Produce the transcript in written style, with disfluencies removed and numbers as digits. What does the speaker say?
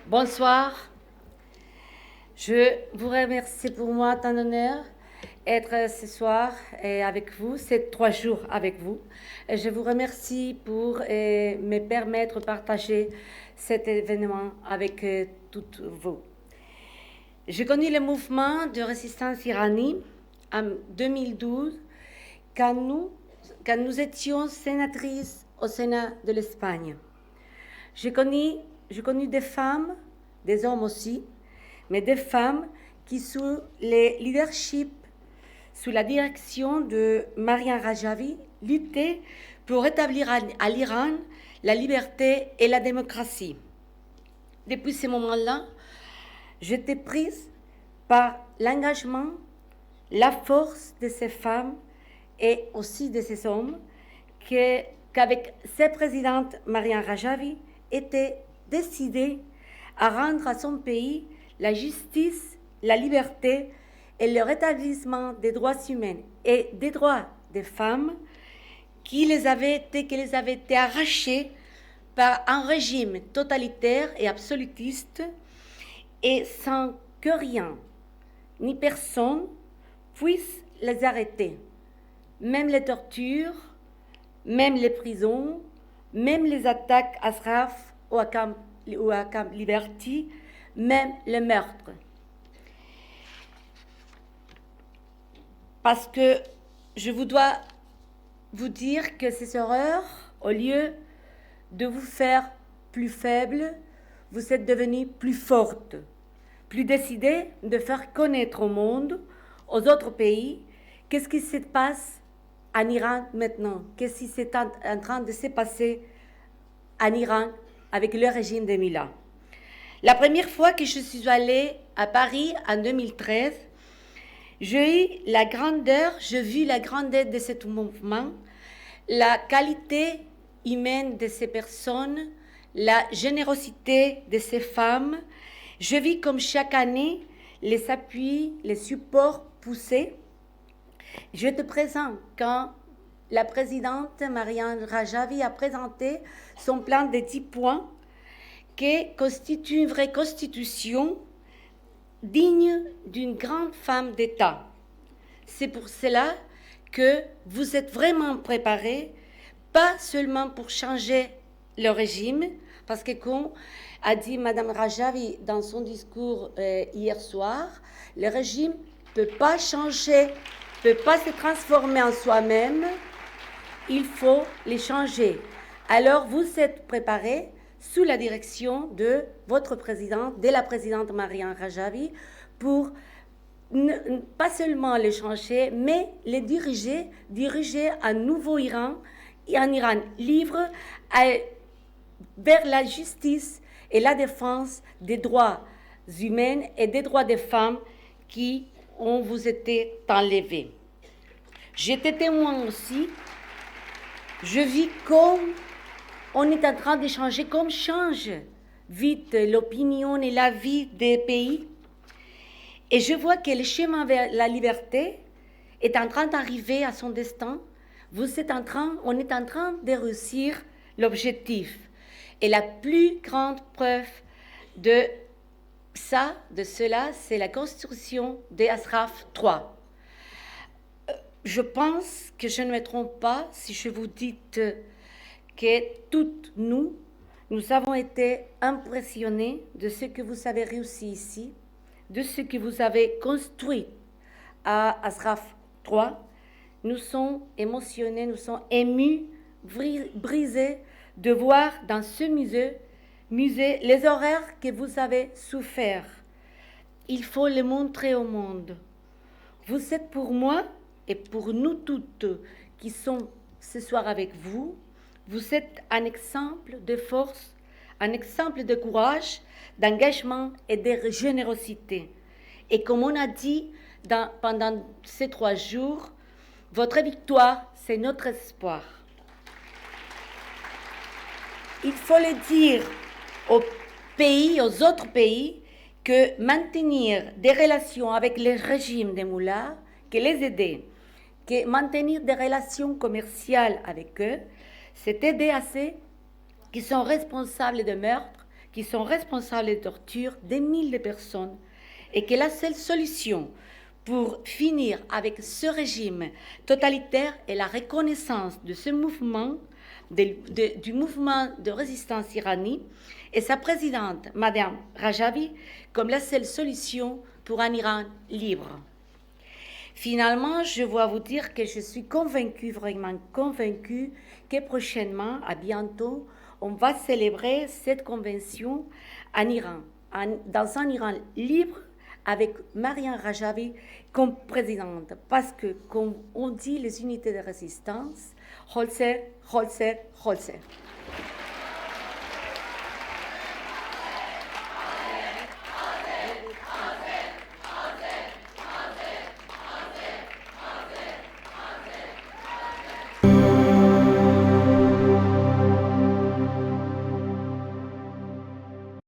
Bonsoir. Je vous remercie pour moi, tant d'honneur, être ce soir avec vous, ces 3 jours avec vous. Et je vous remercie pour me permettre de partager cet événement avec toutes vous. J'ai connu le mouvement de résistance iranien en 2012 quand nous étions sénatrices au Sénat de l'Espagne. J'ai connu des femmes, des hommes aussi, mais des femmes qui, sous le leadership, sous la direction de Mariam Rajavi, luttaient pour rétablir à l'Iran la liberté et la démocratie. Depuis ce moment-là, j'étais prise par l'engagement, la force de ces femmes et aussi de ces hommes qu'avec cette présidente Mariam Rajavi était décidée à rendre à son pays la justice, la liberté et le rétablissement des droits humains et des droits des femmes qui les avaient été arrachés par un régime totalitaire et absolutiste et sans que rien ni personne puisse les arrêter. Même les tortures, même les prisons, même les attaques à Ashraf ou à Camp Liberty, même le meurtre. Parce que je dois vous dire que ces horreurs, au lieu de vous faire plus faible, vous êtes devenus plus fortes, plus décidées de faire connaître au monde, aux autres pays, qu'est-ce qui se passe en Iran maintenant, qu'est-ce qui est en train de se passer en Iran avec le régime de Mila. La première fois que je suis allée à Paris en 2013, j'ai vu la grandeur de ce mouvement, la qualité humaine de ces personnes, la générosité de ces femmes. Je vis comme chaque année les appuis, les supports poussés. Je te présente quand la présidente Mariam Rajavi a présenté son plan de 10 points qui constitue une vraie constitution digne d'une grande femme d'État. C'est pour cela que vous êtes vraiment préparés, pas seulement pour changer le régime, parce que comme a dit Mme Rajavi dans son discours hier soir, le régime ne peut pas changer, ne peut pas se transformer en soi-même, il faut les changer. Alors vous êtes préparés sous la direction de votre présidente, de la présidente Mariam Rajavi, pour pas seulement les changer, mais les diriger un nouveau Iran, un Iran libre, vers la justice et la défense des droits humains et des droits des femmes qui ont vous été enlevés. J'étais témoin aussi. Je vis comme on est en train de changer, comme change vite l'opinion et la vie des pays. Et je vois que le chemin vers la liberté est en train d'arriver à son destin. On est en train de réussir l'objectif. Et la plus grande preuve de cela, c'est la construction des Ashraf 3. Je pense que je ne me trompe pas si je vous dis que toutes nous avons été impressionnés de ce que vous avez réussi ici, de ce que vous avez construit à Ashraf 3. Nous sommes émotionnés, nous sommes émus, brisés de voir dans ce musée les horreurs que vous avez souffert. Il faut les montrer au monde. Vous êtes pour moi et pour nous toutes qui sommes ce soir avec vous, vous êtes un exemple de force, un exemple de courage, d'engagement et de générosité. Et comme on a dit pendant ces 3 jours, votre victoire, c'est notre espoir. Il faut le dire aux autres pays, que maintenir des relations avec les régimes des moullards, que les aider, que maintenir des relations commerciales avec eux, c'est aider à ceux qui sont responsables de meurtres, qui sont responsables des tortures des milliers de personnes et que la seule solution pour finir avec ce régime totalitaire est la reconnaissance de ce mouvement, du mouvement de résistance iranie et sa présidente, Madame Rajavi, comme la seule solution pour un Iran libre. Finalement, je dois vous dire que je suis convaincue, vraiment convaincue, que prochainement, à bientôt, on va célébrer cette convention en Iran, dans un Iran libre, avec Mariam Rajavi comme présidente. Parce que, comme on dit, les unités de résistance, Holzer, Holzer, Holzer.